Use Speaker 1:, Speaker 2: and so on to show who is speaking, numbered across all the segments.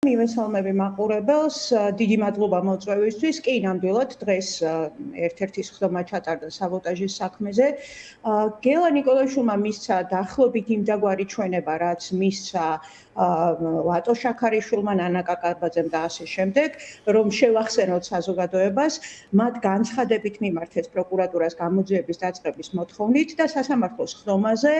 Speaker 1: მივესალმები მაყურებელს, დიდი მადლობა მოწვევისთვის. კი, ნამდვილად დღეს ერთ-ერთი სხდომა ჩატარდა საბოტაჟის საქმეზე. გელა ნიკოლაშვილმა მისცა დაახლოებით იმდაგვარი ჩვენება, რაც მისცა ლატო შაქარიშვილმა, ნანა კაკაბაძემ და ასე შემდეგ, რომ შევახსენოთ საზოგადოებას, მათ განცხადებით მიმართეს პროკურატურას გამოძიების დაწყების მოთხოვნით და სასამართლოს სხდომაზე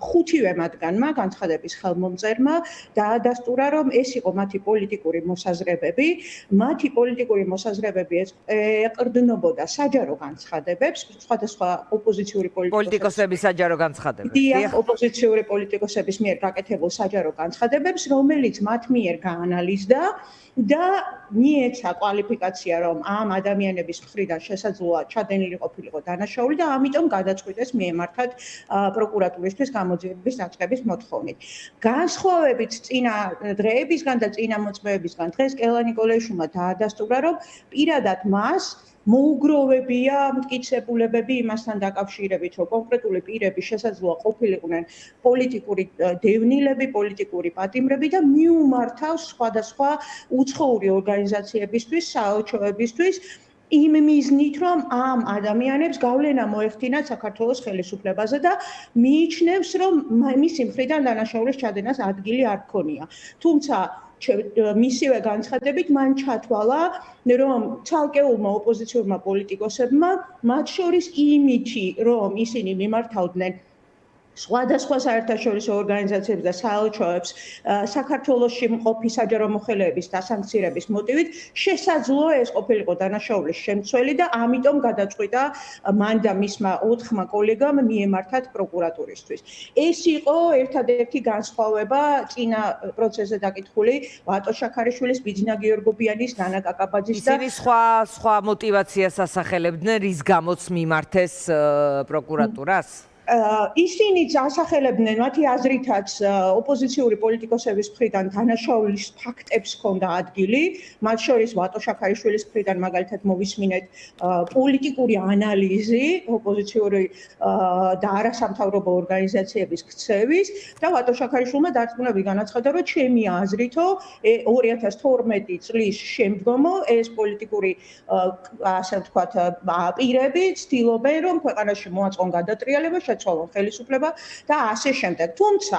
Speaker 1: ხუთივე მათგანმა განცხადების ხელმომწერმა დაადასტურა, რომ ეს იყო მათი პოლიტიკური მოსაზრებები, მათი პოლიტიკური მოსაზრებები ეყრდნობოდა საჯარო განცხადებებს, სხვადასხვა ოპოზიციური
Speaker 2: პოლიტიკოსების საჯარო განცხადებებს.
Speaker 1: დიახ, ოპოზიციური პოლიტიკოსების მიერ გაკეთებულ საჯარო განცხადებებს, რომელიც მათ მიერ გაანალიზდა და მიეცა კვალიფიკაცია, რომ ამ ადამიანების მხრიდან შესაძლოა ჩადენილი ყოფილიყო დანაშაული და ამიტომ გადაწყვიტეს მიემართათ პროკურატურისთვის გამოძიების დაწყების მოთხოვნით. განსხვავებით წინა დღეებისგან და წინა მოწმეებისგან, დღეს გელა ნიკოლაშვილმა დაადასტურა, რომ პირადად მას მოუგროვებია მტკიცებულებები იმასთან დაკავშირებით, რომ კონკრეტული პირები შესაძლოა ყოფილიყვნენ პოლიტიკური დევნილები, პოლიტიკური პატიმრები და მიუმართავს სხვადასხვა უცხოური ორგანიზაციებისთვის, საელჩოებისთვის იმ მიზნით, რომ ამ ადამიანებს გავლენა მოეხდინათ საქართველოს ხელისუფლებაზე და მიიჩნევს, რომ მისი მხრიდან დანაშაულის ჩადენას ადგილი არ ჰქონია. თუმცა მისივე განცხადებით მან ჩათვალა, რომ ცალკეულმა ოპოზიციურმა პოლიტიკოსებმა, მათ შორის იმითი, რომ ისინი მიმართავდნენ სხვადასხვა საერთაშორისო ორგანიზაციებს და საელჩოებს საქართველოში მყოფი საჯარო მოხელეების დასანქცირების მოტივით, შესაძლოა ეს ყოფილიყო დანაშაულის შემცველი და ამიტომ გადაწყვიტა მან და მისმა 4 კოლეგამ მიემართათ პროკურატურისთვის. ეს იყო ერთადერთი განსხვავება წინა პროცესზე დაკითხული ლატო შაქარიშვილის, ბიძინა გიორგობიანის, ნანა კაკაბაძის და
Speaker 2: ისინი სხვა მოტივაციას ასახელებდნენ, რის გამოც მიმართეს პროკურატურას?
Speaker 1: ისინიც ასახელებდნენ მათი აზრითაც ოპოზიციური პოლიტიკოსების მხრიდან დანაშაულის ფაქტებს ჰქონდა ადგილი, მათ შორის ლატო შაქარიშვილის მხრიდან მაგალითად მოვისმინეთ პოლიტიკური ანალიზი ოპოზიციური და არასამთავრობო ორგანიზაციების ქცევის და ლატო შაქარიშვილმა დარწმუნებული განაცხადა, რომ ჩემი აზრითო 2012 წლის შემდგომო ეს პოლიტიკური ასე ვთქვათ პირები ცდილობენ, რომ ქვეყანაში მოაწყონ გადატრიალება, შეცვალონ ხელისუფლება და ასე შემდეგ. თუმცა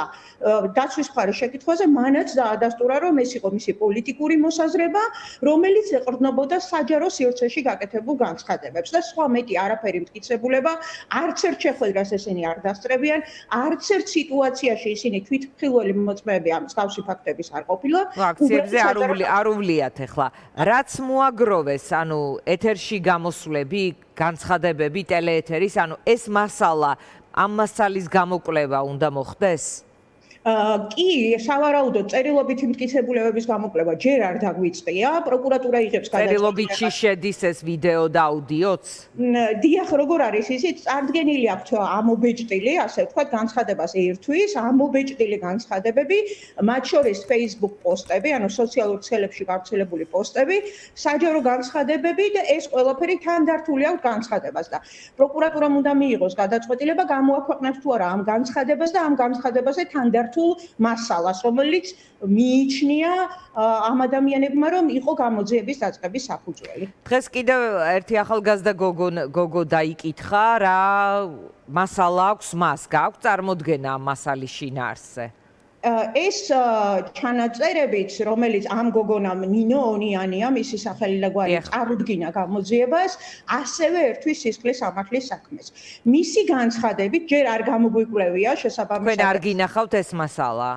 Speaker 1: დაცვის მხარის შეკითხვაზე მანაც დაადასტურა, რომ ეს იყო მისი პოლიტიკური მოსაზრება, რომელიც ეყრდნობოდა საჯარო სივრცეში გაკეთებულ განცხადებებს და სხვა მეტი არაფერი მტკიცებულება არც ერთ შეხვედრას ესენი არ დასწრებიან, არც ერთ სიტუაციაში ისინი თვითმხილველი მოწმეები ამ მსგავსი ფაქტების არ ყოფილა.
Speaker 2: აქციებზე არ უვლიათ ახლა. რაც მოაგროვეს, ანუ ეთერში გამოსვლები, განცხადებები, ტელეეთერის, ანუ ეს მასალა ამ მასალის გამოკვლევა უნდა მოხდეს?
Speaker 1: კი, სავარაუდოდ წერილობითი მტკიცებულებების გამოკვლევა ჯერ არ დაგვიწყია, პროკურატურა იღებს გადაწყვეტილებას.
Speaker 2: წერილობითში შედის ეს ვიდეო და აუდიოც?
Speaker 1: დიახ, როგორ არის ისიც წარდგენილი აქვთ ამობეჭდილი, ასე ვთქვათ, განცხადებას ერთვის, ამობეჭდილი განცხადებები, მათ შორის Facebook პოსტები, ანუ სოციალურ ქსელებში გავრცელებული პოსტები, საჯარო განცხადებები და ეს ყველაფერი თანდართული აქვს განცხადებას და პროკურატურამ უნდა მიიღოს გადაწყვეტილება გამოაქვეყნებს თუ არა ამ განცხადებას და ამ განცხადებაზე თანდართ მასალას, რომელიც მიიჩნია ამ ადამიანებმა, რომ იყო გამოძიების დაწყების საფუძველი.
Speaker 2: დღეს კიდევ ერთი ახალგაზრდა გოგო დაიკითხა, რა მასალა აქვს მას, გააქვს წარმოდგენა ამ მასალის შინაარსზე?
Speaker 1: ეს ჩანაწერებიც, რომელიც ამ გოგონამ ნინო ონიანია, მისი სახელი და გვარი წარუდგინა გამოძიებას, ასევე ერთვის სისხლის სამართლის საქმეს. მისი განცხადებით ჯერ არ გამოგვიკვლევია შესაბამისად.
Speaker 2: თქვენ არ გინახავთ ეს მასალა?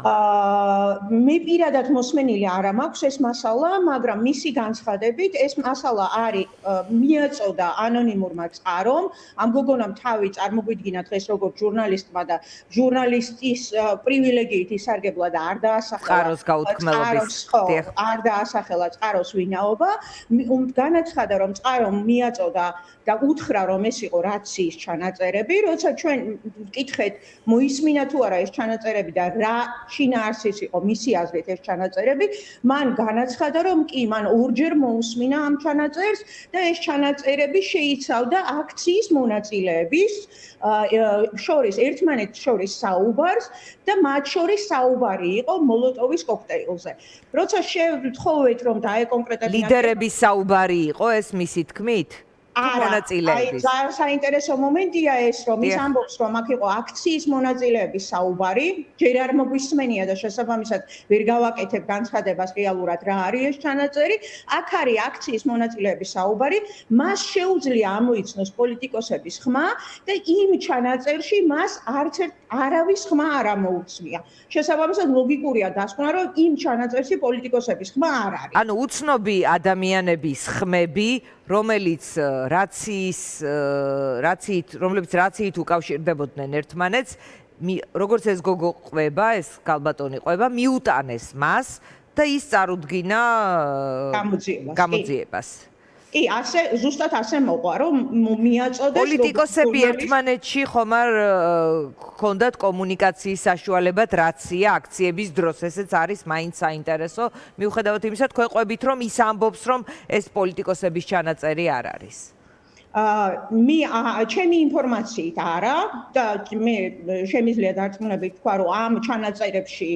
Speaker 1: მე პირადად მოსმენილი არ მაქვს ეს მასალა, მაგრამ მისი განცხადებით ეს მასალა არის მიაწოდა ანონიმურმა წყარომ. ამ გოგონამ თავი წარმოგვიდგინა დღეს როგორც ჟურნალისტმა და ჟურნალისტის პრივილეგიით ის სარგებლად არ დაასახელა
Speaker 2: წყაროს გაუთქმელობის
Speaker 1: არ დაასახელა წყაროს ვინაობა. განაცხადა, რომ წყარომ მიაწოდა და უთხრა, რომ ეს იყო რაციის ჩანაწერები, როცა ჩვენ ვკითხეთ, მოისმინა თუ არა ეს ჩანაწერები და რა შინაარსის იყო მისი აზრით ეს ჩანაწერები, მან განაცხადა, რომ კი, მან ორჯერ მოусმინა ამ ჩანაწერს და ეს ჩანაწერები შეიცავდა აქციის მონაწილეების შორის ერთმანეთს შორის საუბარს და მათ შორის საუბარი იყო მოლოტოვის კოქტეილზე. როცა შევთხოვეთ რომ დაეკონკრეტებინა
Speaker 2: ლიდერების საუბარი იყო ეს მისი თქმით?
Speaker 1: არა, აი ძალიან საინტერესო მომენტია ეს, რომ ის ამბობს, რომ აქ იყო აქციის მონაწილეების საუბარი, ჯერ არ მოგვისმენია და შესაბამისად ვერ გავაკეთებ განცხადებას რეალურად რა არის ეს ჩანაწერი. აქ არის აქციის მონაწილეების საუბარი, მას შეუძლია ამოიცნოს პოლიტიკოსების ხმა და იმ ჩანაწერში მას არავის ხმა არ ამოუცნია. შესაბამისად ლოგიკურია დასკვნა, რომ იმ ჩანაწერში პოლიტიკოსების ხმა არ არის.
Speaker 2: ანუ უცნობი ადამიანების ხმები, რომლებიც რაციით უკავშირდებოდნენ ერთმანეთს, როგორც ეს გოგო ყვება, ეს კალბატონი ყვება, მიუტანეს მას და ის წარუდგინა გამოძიებას.
Speaker 1: კი, ასე ზუსტად ასე მოყვა, რომ მიაწოდეს
Speaker 2: პოლიტიკოსები ერთმანეთში ხომ არ ჰქონდათ კომუნიკაციის საშუალებად რაცია აქციების დროს, ესეც არის მაინც საინტერესო, მიუხედავად იმისა, თქვენ ყვებით, რომ ის ამბობს, რომ ეს პოლიტიკოსების ჩანაწერი არ არის.
Speaker 1: ჩემი ინფორმაციით არა და მე შემიძლია დარწმუნებით ვთქვა, რომ ამ ჩანაწერებში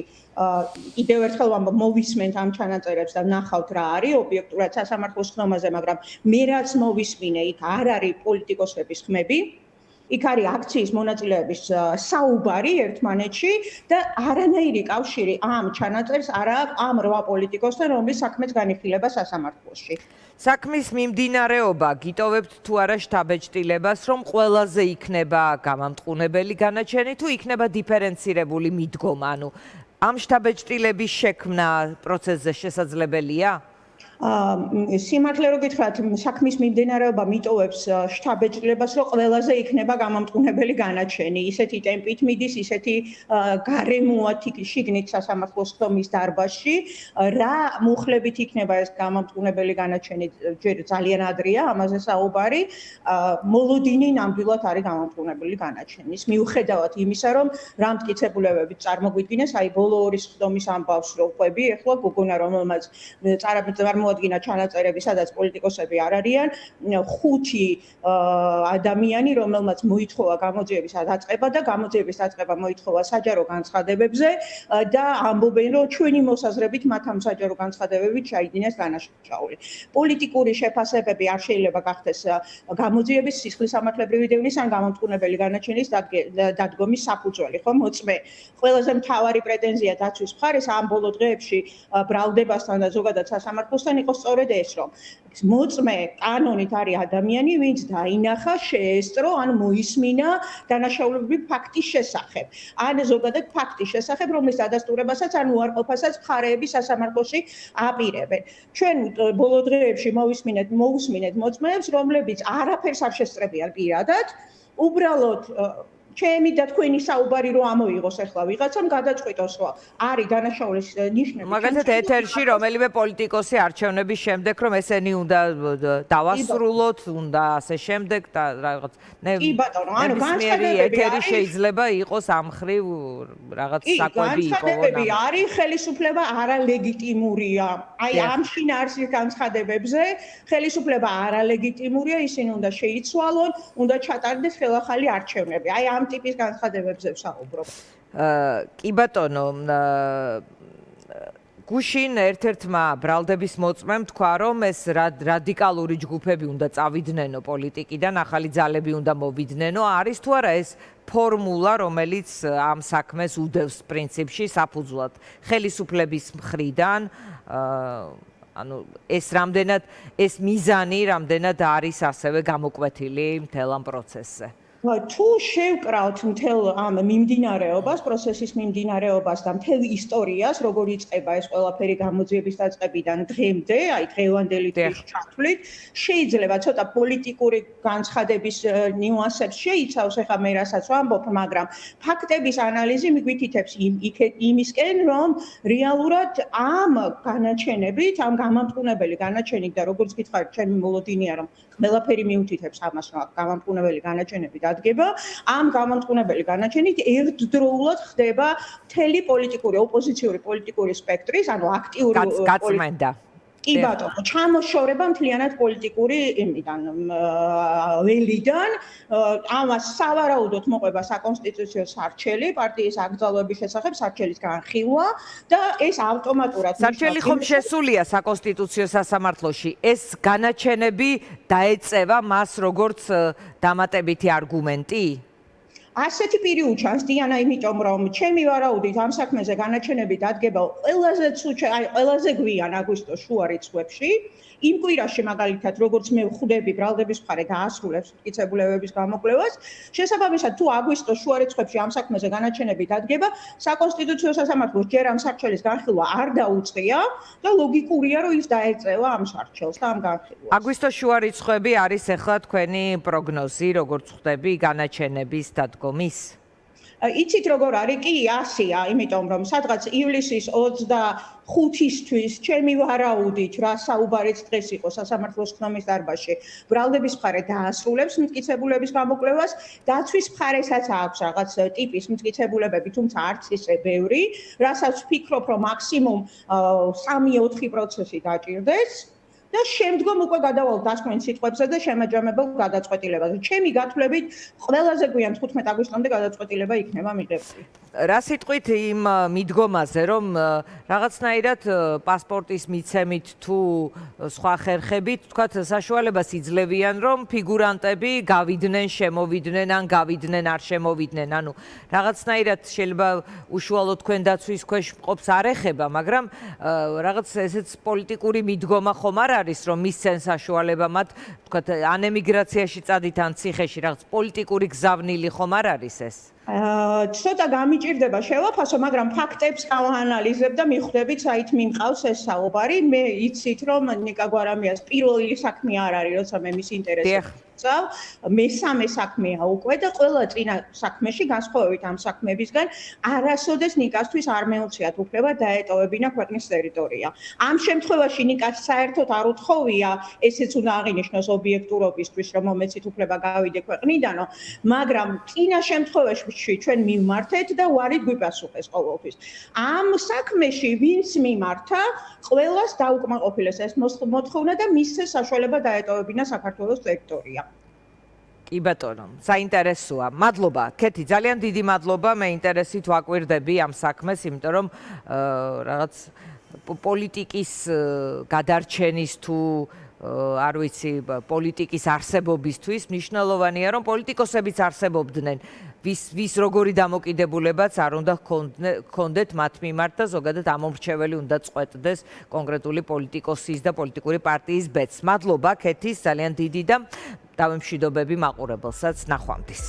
Speaker 1: კიდევ ერთხელ ვამბობ, მოვისმენთ ამ ჩანაწერებს და ნახავთ რა არის ობიექტურად სასამართლოს ხმაზე, მაგრამ მე რაც მოვისმინე, იქ არ არის პოლიტიკოსების ხმები. იქ არის აქციის მონაწილეების საუბარი ერთმანეთში და არანაირი კავშირი ამ ჩანაწერს არ აქვს ამ 8 პოლიტიკოსთან, რომლის საქმეც განიხილება სასამართლოში.
Speaker 2: საქმის მიმდინარეობა გიტოვებთ თუ არა შთაბეჭდილებას, რომ ყველაზე იქნება გამამტყუნებელი განაჩენი თუ იქნება დიფერენცირებული მიდგომა, ანუ ამ შთაბეჭდილების შექმნა პროცესზე შესაძლებელია?
Speaker 1: სიმართლე რო გითხრათ, საქმის მიმდინარეობა მიტოვებს შთაბეჭდილებას, რომ ყველაზე იქნება გამამტყუნებელი განაჩენი. ისეთი ტემპით მიდის, ისეთი გარემოა შიგნით სასამართლოს ხდომის დარბაზში. რა მუხლებით იქნება ეს გამამტყუნებელი განაჩენი, ჯერ ძალიან ადრეა ამაზე საუბარი. მოლოდინი ნამდვილად არის გამამტყუნებელი განაჩენის. მიუხედავად იმისა, რომ რა მტკიცებულებებით წარმოგვიდგინეს, აი ბოლო ორის ხდომის ამბავს რო ყვები, ეხლა გოგონა რომელმაც წარმოადგინა ჩანაწერები, სადაც პოლიტიკოსები არ არიან, 5 ადამიანი, რომელმაც მოითხოვა გამოძიების დაწყება და გამოძიების დაწყება მოითხოვა საჯარო განცხადებებზე და ამბობენ, რომ ჩვენი მოსაზრებით მათ ამ საჯარო განცხადებებით ჩაიდინეს დანაშაული. პოლიტიკური შეფასებები არ შეიძლება გახდეს გამოძიების სისხლისამართლებრივი დევნის ან გამამტყუნებელი განაჩენის დადგომის საფუძველი, ხო, მოწმე. ყველაზე მთავარი პრეტენზია დაცვის მხარეს ამ ბოლო დღეებში ბრალდებასთან და ზოგადად სასამართლოსთან იყო სწორედ ეს, რომ მოწმე კანონით არის ადამიანი, ვინც დაინახა, შეესწრო ან მოისმინა დანაშაულებრივი ფაქტის შესახებ. ან ზოგადად ფაქტის შესახებ, რომლის დადასტურებასაც ან უარყოფასაც მხარეები სასამართლოში აპირებენ. ჩვენ ბოლო დღეებში მოусმინეთ მოწმეებს, რომლებიც არაფერს არ შესწრებიან პირადად, უბრალოდ ჩემი და თქვენი საუბარი რო ამოიღოს ახლა ვიღაცამ გადაწყვიტოს რომ არის დანაშაულის ნიშნები.
Speaker 2: მაგალითად ეთერში რომელიმე პოლიტიკოსი არჩევნების შემდეგ რომ ესენი უნდა დავასრულოთ, უნდა ასე შემდეგ და რაღაც
Speaker 1: კი ბატონო, ანუ
Speaker 2: ეთერი შეიძლება იყოს ამხრივ რაღაც საკვები იყო.
Speaker 1: განცხადებები არის, ხელისუფლება არალეგიტიმურია. აი ამ შინაარსის განცხადებებზე ხელისუფლება არალეგიტიმურია, ისინი უნდა შეიცვალონ, უნდა ჩატარდეს ხელახალი არჩევნები. აი ამ ტიპის განცხადებებზე ვსაუბრობ.
Speaker 2: კი ბატონო, გუშინ ერთ-ერთმა ბრალდების მოწმემ თქვა, რომ ეს რადიკალური ჯგუფები უნდა წავიდნენ პოლიტიკიდან, ახალი ძალები უნდა მოვიდნენ, არის თუ არა ეს ფორმულა, რომელიც ამ საქმეს უდევს პრინციპში საფუძვლად ხელისუფლების მხრიდან, ანუ ეს მიზანი რამდენად არის ასევე გამოკვეთილი მთელ ამ პროცესზე.
Speaker 1: თუ შევკრავთ მთელ ამ მიმდინარეობას, პროცესის მიმდინარეობას და მთელ ისტორიას, როგორ იწყება ეს ყველაფერი გამოძიების დაწყებიდან დღემდე, აი დღევანდელი დღის ჩათვლით, შეიძლება ცოტა პოლიტიკური განცხადების ნიუანსებს შეიცავს, ეხლა მე რასაც ვამბობ, მაგრამ ფაქტების ანალიზი მიგვითითებს იმისკენ, რომ რეალურად ამ განაჩენებით, ამ გამამტყუნებელი განაჩენით და როგორც გითხარით, ჩემი მოლოდინია, რომ ყველაფერი მიუთითებს ამას, რომ გამამტყუნებელი განაჩენები დადგება, ამ გამამტყუნებელი განაჩენით ერთდროულად ხდება მთელი პოლიტიკური, ოპოზიციური პოლიტიკური სპექტრის, ანუ აქტიური
Speaker 2: გაწმენდა.
Speaker 1: კი ბატონო, ჩამოშორება მთლიანად პოლიტიკური იმიდან ველიდან, ამას სავარაუდოდ მოყვება საკონსტიტუციო სარჩელი, პარტიის აკრძალვების შესახებ სარჩელის განხილვა და ეს ავტომატურად
Speaker 2: სარჩელი ხომ შესულია საკონსტიტუციო სასამართლოში. ეს განაჩენები დაეწევა მას როგორც დამატებითი არგუმენტი?
Speaker 1: ასეთი პირი უჩანს დიანა, იმიტომ რომ ჩემი ვარაუდით ამ საქმეზე განაჩენები დადგება ყველაზე გვიან აგვისტოს შუა რიცხვებში. იმ კვირაში მაგალითად, როგორც მე ვხვდები ბრალდების მხარე დაასრულებს მტკიცებულებების გამოკვლევას, შესაბამისად თუ აგვისტოს შუა რიცხვებში ამ საქმეზე განაჩენები დადგება, საკონსტიტუციო სასამართლოს ჯერ ამ სარჩელის განხილვა არ დაუწყია და ლოგიკურია, რომ ის დაეწევა ამ სარჩელს და ამ განხილვას.
Speaker 2: აგვისტოს შუა რიცხვები არის ახლა თქვენი პროგნოზი, როგორც ხვდები განაჩენების დადგომის?
Speaker 1: იცით როგორ არის? კი 100-ია, იმიტომ რომ სადღაც ივლისის 25-ისთვის ჩემი ვარაუდით, რა საუბარიც დღეს იყო სასამართლოს ხსნამის დარბაზში, ბრალდების მხარე დაასრულებს მტკიცებულების გამოკვლევას, დაცვის მხარესაც აქვს რაღაც ტიპის მტკიცებულებები, თუმცა არც ისე ბევრი, რასაც ვფიქრობ, რომ მაქსიმუმ 3-4 პროცესი დაჭირდეს. და შემდგომ უკვე გადავალთ დასკვენ სიტყვებზე და შემაჯამებელ გადაწყვეტილებაზე. ჩემი გათვლებით, ყველაზე გვიან 15 აგვისტომდე გადაწყვეტილება იქნება მიღებული.
Speaker 2: რა სიტყვით იმ მიდგომაზე, რომ რაღაცნაირად პასპორტის მიცემით თუ სხვა ხერხებით, თქვათ, საშუალებას იძლევიან, რომ ფიგურანტები გავიდნენ, შემოვიდნენ, ან გავიდნენ, არ შემოვიდნენ. ანუ რაღაცნაირად შეიძლება უშუალოდ თქვენ დაცვის ქვეშ მყოფს არ ეხება, მაგრამ რაღაც ესეც პოლიტიკური მიდგომა ხომ არ არის, რომ მისცენ საშუალება მათ, თქვათ, ან ემიგრაციაში წადით, ან ციხეში, რაღაც პოლიტიკური გზავნილი ხომ არ არის ეს?
Speaker 1: ცოტა გამიჭირდება შევაფასო, მაგრამ ფაქტებს გავაანალიზებ და მიხვდებით, საით მიმყავს ეს საუბარი. მე იცით, რომ ნიკა გვარამიას პირველი საქმე არ არის, როცა მე მის ინტერესებს ვწავ, მესამე საქმეა უკვე და ყველა წინა საქმეში განსხვავებით ამ საქმეებისგან არასოდეს ნიკასთვის არ მეუწიათ უფლება დაეტოვებინა ქვეყნის ტერიტორია. ამ შემთხვევაში ნიკას საერთოდ არ უთხოვია, ესეც უნდა აღინიშნოს ობიექტურობისთვის, რომ მომეცით უფლება გავიდე ქვეყნიდანო, მაგრამ წინა შემთხვევაში ჩვენ მივმართეთ და ვარით გვიპასუხეს ყოველთვის. ამ საქმეში ვინც მიმართა, ყველას დაუკმაყოფილეს ეს მოთხოვნა და მისცეს საშუალება დაეტოვებინა საქართველოს ტერიტორია.
Speaker 2: კი ბატონო, საინტერესოა. მადლობა, ქეთი, ძალიან დიდი მადლობა. მე ინტერესით ვაკვირდები ამ საქმეს, იმიტომ რომ რაღაც პოლიტიკის გადარჩენის თუ არ ვიცი, პოლიტიკის არსებობისთვის მნიშვნელოვანია, რომ პოლიტიკოსებიც არსებობდნენ. ვის როგორი დამოკიდებულებაც არ უნდა ჰქონდეთ მათ მიმართ და ზოგადად ამომრჩეველი უნდა წყვეტდეს კონკრეტული პოლიტიკოსის და პოლიტიკური პარტიის ბედს. მადლობა, ქეთის, ძალიან დიდი და დავემშვიდობები მაყურებელსაც. ნახვამდის.